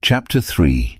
Chapter 3.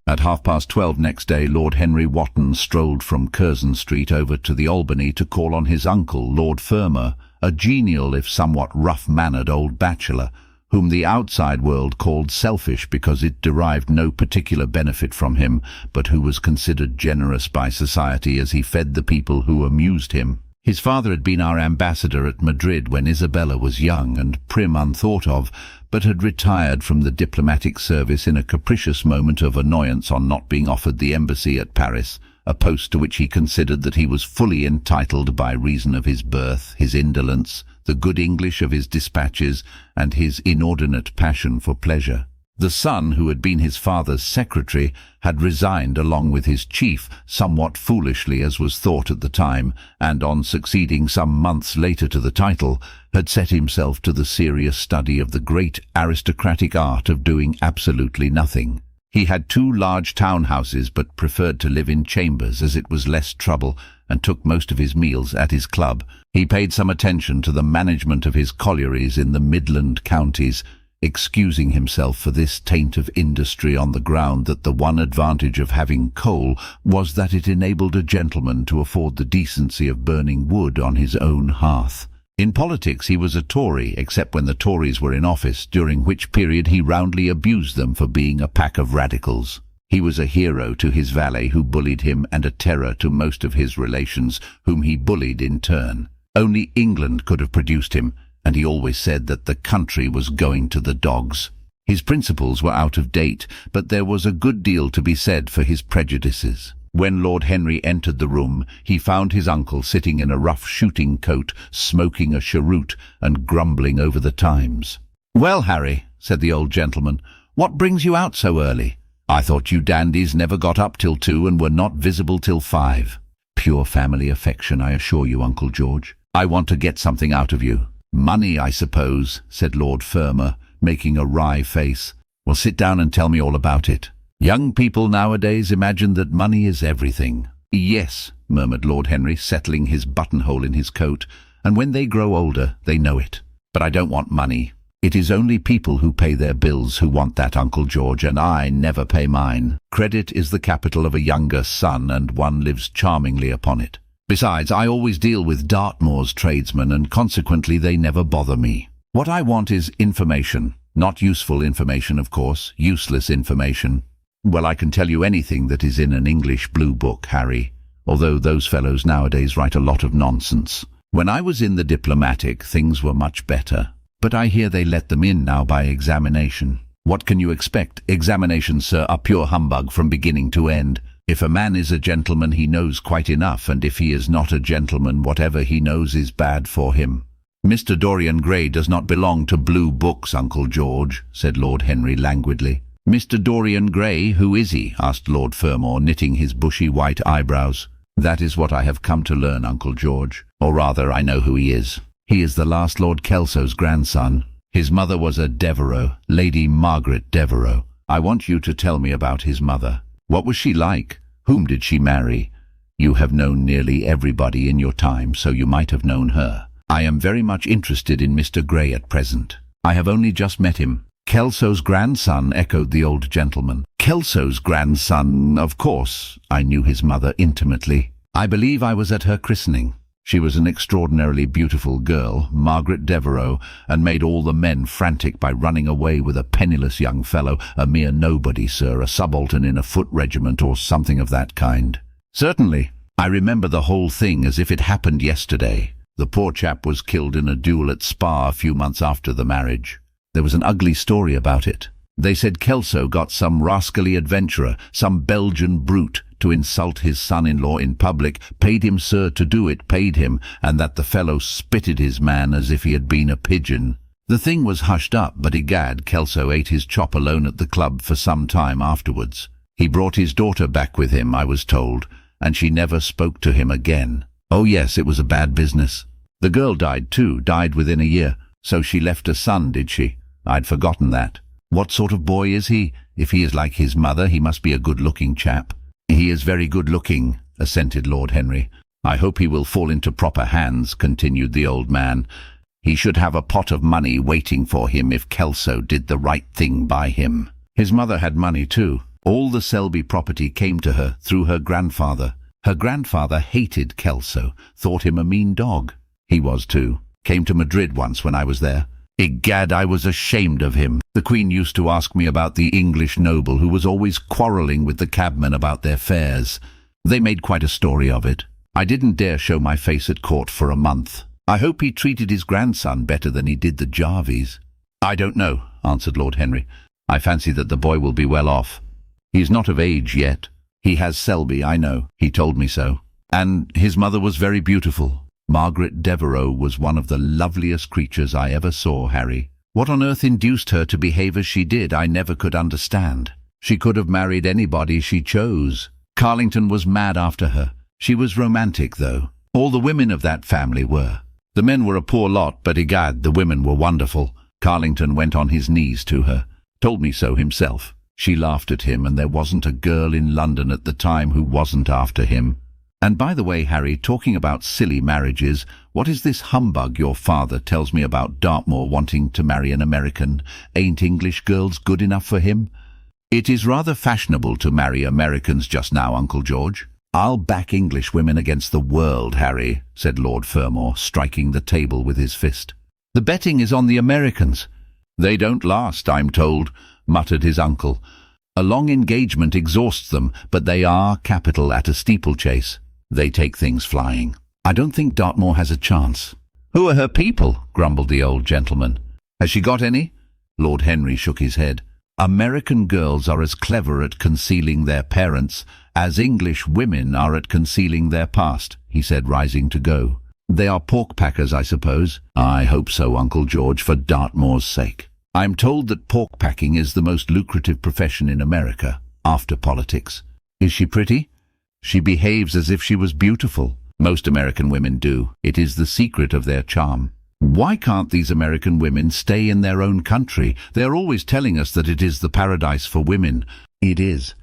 At 12:30 next day, Lord Henry Wotton strolled from Curzon Street over to the Albany to call on his uncle, Lord Fermor, a genial if somewhat rough-mannered old bachelor, whom the outside world called selfish because it derived no particular benefit from him, but who was considered generous by society as he fed the people who amused him. His father had been our ambassador at Madrid when Isabella was young and prim unthought of, but had retired from the diplomatic service in a capricious moment of annoyance on not being offered the embassy at Paris, a post to which he considered that he was fully entitled by reason of his birth, his indolence, the good English of his dispatches, and his inordinate passion for pleasure. The son, who had been his father's secretary, had resigned along with his chief, somewhat foolishly as was thought at the time, and on succeeding some months later to the title, had set himself to the serious study of the great aristocratic art of doing absolutely nothing. He had 2 large townhouses, but preferred to live in chambers as it was less trouble, and took most of his meals at his club. He paid some attention to the management of his collieries in the Midland counties, excusing himself for this taint of industry on the ground that the one advantage of having coal was that it enabled a gentleman to afford the decency of burning wood on his own hearth. In politics he was a Tory, except when the Tories were in office, during which period he roundly abused them for being a pack of radicals. He was a hero to his valet, who bullied him, and a terror to most of his relations, whom he bullied in turn. Only England could have produced him, and he always said that the country was going to the dogs. His principles were out of date, but there was a good deal to be said for his prejudices. When Lord Henry entered the room, he found his uncle sitting in a rough shooting coat, smoking a cheroot and grumbling over the Times. "Well, Harry," said the old gentleman, "what brings you out so early? I thought you dandies never got up till 2 and were not visible till 5. "Pure family affection, I assure you, Uncle George. I want to get something out of you." "Money, I suppose," said Lord Fermor, making a wry face. "Well, sit down and tell me all about it. Young people nowadays imagine that money is everything." "Yes," murmured Lord Henry, settling his buttonhole in his coat, "and when they grow older, they know it. But I don't want money. It is only people who pay their bills who want that, Uncle George, and I never pay mine. Credit is the capital of a younger son, and one lives charmingly upon it. Besides, I always deal with Dartmoor's tradesmen, and consequently they never bother me. What I want is information. Not useful information, of course, useless information. Well, I can tell you anything that is in an English blue book, Harry, although those fellows nowadays write a lot of nonsense. When I was in the diplomatic, things were much better, but I hear they let them in now by examination. What can you expect? Examinations, sir, are pure humbug from beginning to end. If a man is a gentleman, he knows quite enough, and if he is not a gentleman, whatever he knows is bad for him." "Mr. Dorian Gray does not belong to blue books, Uncle George," said Lord Henry languidly. "Mr. Dorian Gray, who is he?" asked Lord Fermor, knitting his bushy white eyebrows. "That is what I have come to learn, Uncle George. Or rather, I know who he is. He is the last Lord Kelso's grandson. His mother was a Devereux, Lady Margaret Devereux. I want you to tell me about his mother. What was she like? Whom did she marry? You have known nearly everybody in your time, so you might have known her. I am very much interested in Mr. Gray at present. I have only just met him." "Kelso's grandson," echoed the old gentleman. "Kelso's grandson, of course. I knew his mother intimately. I believe I was at her christening. She was an extraordinarily beautiful girl, Margaret Devereux, and made all the men frantic by running away with a penniless young fellow, a mere nobody, sir, a subaltern in a foot regiment or something of that kind." "Certainly. I remember the whole thing as if it happened yesterday. The poor chap was killed in a duel at Spa a few months after the marriage. There was an ugly story about it. They said Kelso got some rascally adventurer, some Belgian brute, to insult his son-in-law in public, paid him, sir, to do it, paid him, and that the fellow spitted his man as if he had been a pigeon. The thing was hushed up, but egad, Kelso ate his chop alone at the club for some time afterwards. He brought his daughter back with him, I was told, and she never spoke to him again. Oh yes, it was a bad business. The girl died too, died within a year. So she left a son, did she? I'd forgotten that. What sort of boy is he? If he is like his mother, he must be a good-looking chap." "He is very good-looking," assented Lord Henry. "I hope he will fall into proper hands," continued the old man. "He should have a pot of money waiting for him if Kelso did the right thing by him." His mother had money too. All the Selby property came to her through her grandfather. Her grandfather hated Kelso, thought him a mean dog. He was too. Came to Madrid once when I was there. Egad, I was ashamed of him. The Queen used to ask me about the English noble who was always quarrelling with the cabmen about their fares. They made quite a story of it. I didn't dare show my face at court for a month. I hope he treated his grandson better than he did the Jarvies. I don't know, answered Lord Henry. I fancy that the boy will be well off. He's not of age yet. He has Selby, I know. He told me so. And his mother was very beautiful. Margaret Devereux was one of the loveliest creatures I ever saw, Harry. What on earth induced her to behave as she did, I never could understand. She could have married anybody she chose. Carlington was mad after her. She was romantic, though. All the women of that family were. The men were a poor lot, but egad, the women were wonderful. Carlington went on his knees to her. Told me so himself. She laughed at him, and there wasn't a girl in London at the time who wasn't after him. And by the way, Harry, talking about silly marriages, what is this humbug your father tells me about Dartmoor wanting to marry an American? Ain't English girls good enough for him? It is rather fashionable to marry Americans just now, Uncle George. I'll back English women against the world, Harry, said Lord Fermor, striking the table with his fist. The betting is on the Americans. They don't last, I'm told, muttered his uncle. A long engagement exhausts them, but they are capital at a steeplechase. They take things flying. I don't think Dartmoor has a chance. Who are her people? Grumbled the old gentleman. Has she got any? Lord Henry shook his head. American girls are as clever at concealing their parents as English women are at concealing their past, he said, rising to go. They are pork-packers, I suppose. I hope so, Uncle George, for Dartmoor's sake. I'm told that pork-packing is the most lucrative profession in America, after politics. Is she pretty? She behaves as if she was beautiful. Most American women do. It is the secret of their charm. Why can't these American women stay in their own country? They are always telling us that it is the paradise for women. It is.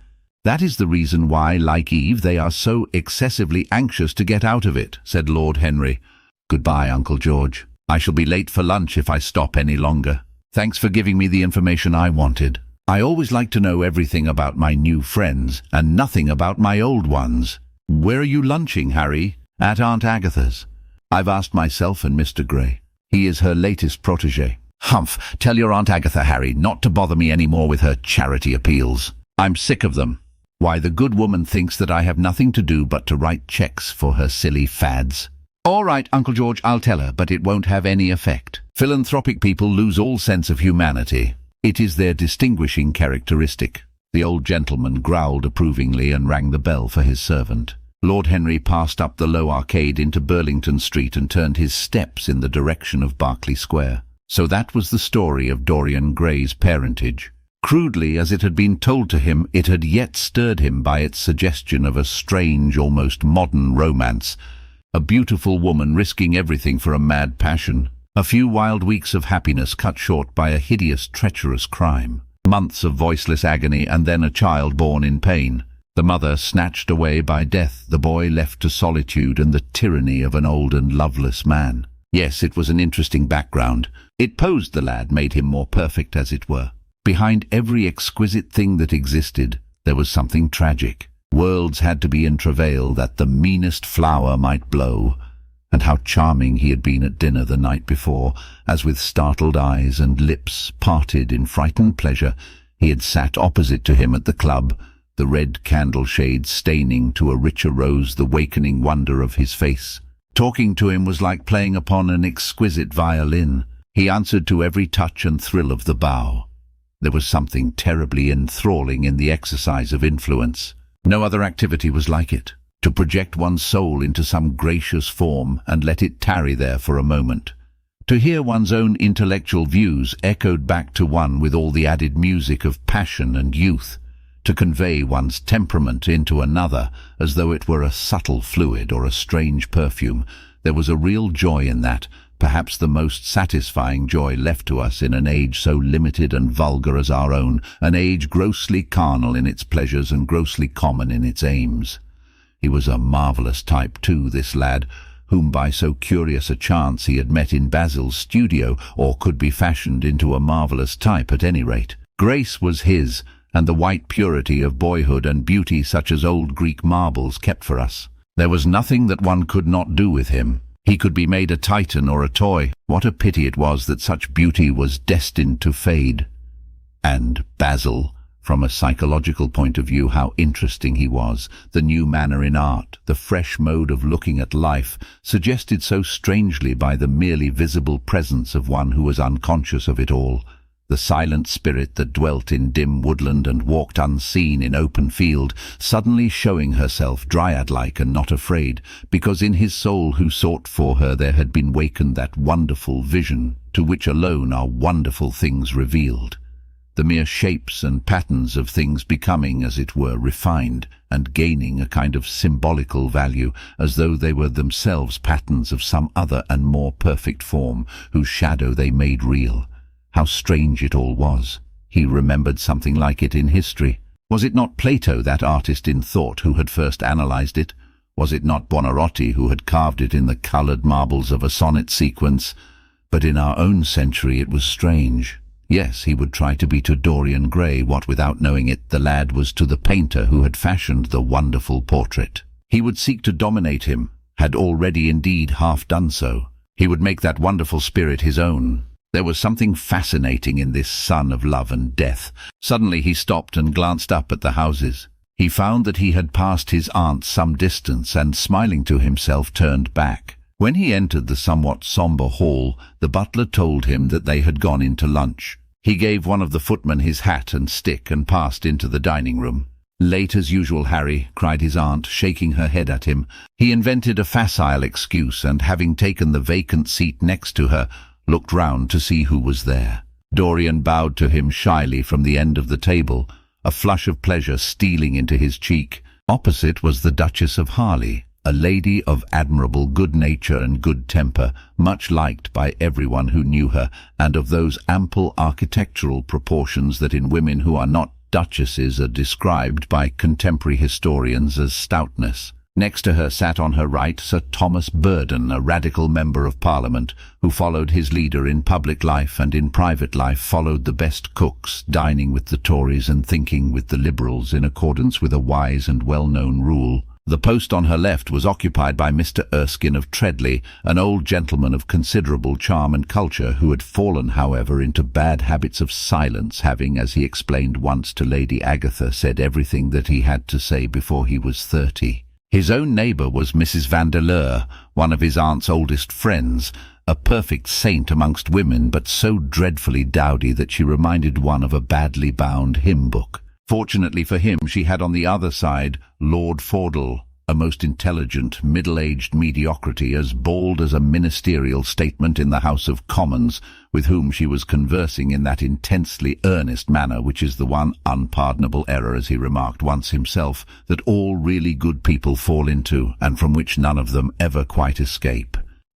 That is the reason why, like Eve, they are so excessively anxious to get out of it, said Lord Henry. Goodbye, Uncle George. I shall be late for lunch if I stop any longer. Thanks for giving me the information I wanted. I always like to know everything about my new friends and nothing about my old ones. Where are you lunching, Harry? At Aunt Agatha's. I've asked myself and Mr. Gray. He is her latest protégé. Humph! Tell your Aunt Agatha, Harry, not to bother me any more with her charity appeals. I'm sick of them. Why, the good woman thinks that I have nothing to do but to write cheques for her silly fads. All right, Uncle George, I'll tell her, but it won't have any effect. Philanthropic people lose all sense of humanity. It is their distinguishing characteristic. The old gentleman growled approvingly and rang the bell for his servant. Lord Henry passed up the low arcade into Burlington Street and turned his steps in the direction of Berkeley Square. So that was the story of Dorian Gray's parentage. Crudely as it had been told to him, it had yet stirred him by its suggestion of a strange, almost modern romance. A beautiful woman risking everything for a mad passion. A few wild weeks of happiness cut short by a hideous, treacherous crime. Months of voiceless agony, and then a child born in pain. The mother snatched away by death, the boy left to solitude and the tyranny of an old and loveless man. Yes, it was an interesting background. It posed the lad, made him more perfect, as it were. Behind every exquisite thing that existed, there was something tragic. Worlds had to be in travail that the meanest flower might blow. And how charming he had been at dinner the night before, as with startled eyes and lips parted in frightened pleasure, he had sat opposite to him at the club, the red candle shade staining to a richer rose the wakening wonder of his face. Talking to him was like playing upon an exquisite violin. He answered to every touch and thrill of the bow. There was something terribly enthralling in the exercise of influence. No other activity was like it. To project one's soul into some gracious form and let it tarry there for a moment. To hear one's own intellectual views echoed back to one with all the added music of passion and youth. To convey one's temperament into another as though it were a subtle fluid or a strange perfume. There was a real joy in that, perhaps the most satisfying joy left to us in an age so limited and vulgar as our own, an age grossly carnal in its pleasures and grossly common in its aims. He was a marvellous type, too, this lad, whom by so curious a chance he had met in Basil's studio, or could be fashioned into a marvellous type at any rate. Grace was his, and the white purity of boyhood and beauty such as old Greek marbles kept for us. There was nothing that one could not do with him. He could be made a titan or a toy. What a pity it was that such beauty was destined to fade. And Basil, from a psychological point of view, how interesting he was. The new manner in art, the fresh mode of looking at life, suggested so strangely by the merely visible presence of one who was unconscious of it all. The silent spirit that dwelt in dim woodland and walked unseen in open field, suddenly showing herself dryad-like and not afraid, because in his soul who sought for her there had been wakened that wonderful vision, to which alone are wonderful things revealed. The mere shapes and patterns of things becoming, as it were, refined, and gaining a kind of symbolical value, as though they were themselves patterns of some other and more perfect form, whose shadow they made real. How strange it all was. He remembered something like it in history. Was it not Plato, that artist in thought, who had first analyzed it? Was it not Buonarroti who had carved it in the coloured marbles of a sonnet sequence? But in our own century it was strange. Yes, he would try to be to Dorian Gray what, without knowing it, the lad was to the painter who had fashioned the wonderful portrait. He would seek to dominate him, had already indeed half done so. He would make that wonderful spirit his own. There was something fascinating in this son of love and death. Suddenly he stopped and glanced up at the houses. He found that he had passed his aunt some distance and, smiling to himself, turned back. When he entered the somewhat sombre hall, the butler told him that they had gone into lunch. He gave one of the footmen his hat and stick and passed into the dining-room. "Late as usual, Harry," cried his aunt, shaking her head at him. He invented a facile excuse and, having taken the vacant seat next to her, looked round to see who was there. Dorian bowed to him shyly from the end of the table, a flush of pleasure stealing into his cheek. Opposite was the Duchess of Harley, a lady of admirable good nature and good temper, much liked by everyone who knew her, and of those ample architectural proportions that in women who are not duchesses are described by contemporary historians as stoutness. Next to her sat on her right Sir Thomas Burdon, a radical member of Parliament, who followed his leader in public life and in private life followed the best cooks, dining with the Tories and thinking with the Liberals in accordance with a wise and well-known rule. The post on her left was occupied by Mr. Erskine of Treadley, an old gentleman of considerable charm and culture, who had fallen, however, into bad habits of silence, having, as he explained once to Lady Agatha, said everything that he had to say before he was 30. His own neighbour was Mrs. Vandeleur, one of his aunt's oldest friends, a perfect saint amongst women, but so dreadfully dowdy that she reminded one of a badly bound hymn book. Fortunately for him, she had on the other side Lord Fordle, a most intelligent, middle-aged mediocrity, as bald as a ministerial statement in the House of Commons, with whom she was conversing in that intensely earnest manner which is the one unpardonable error, as he remarked once himself, that all really good people fall into, and from which none of them ever quite escape.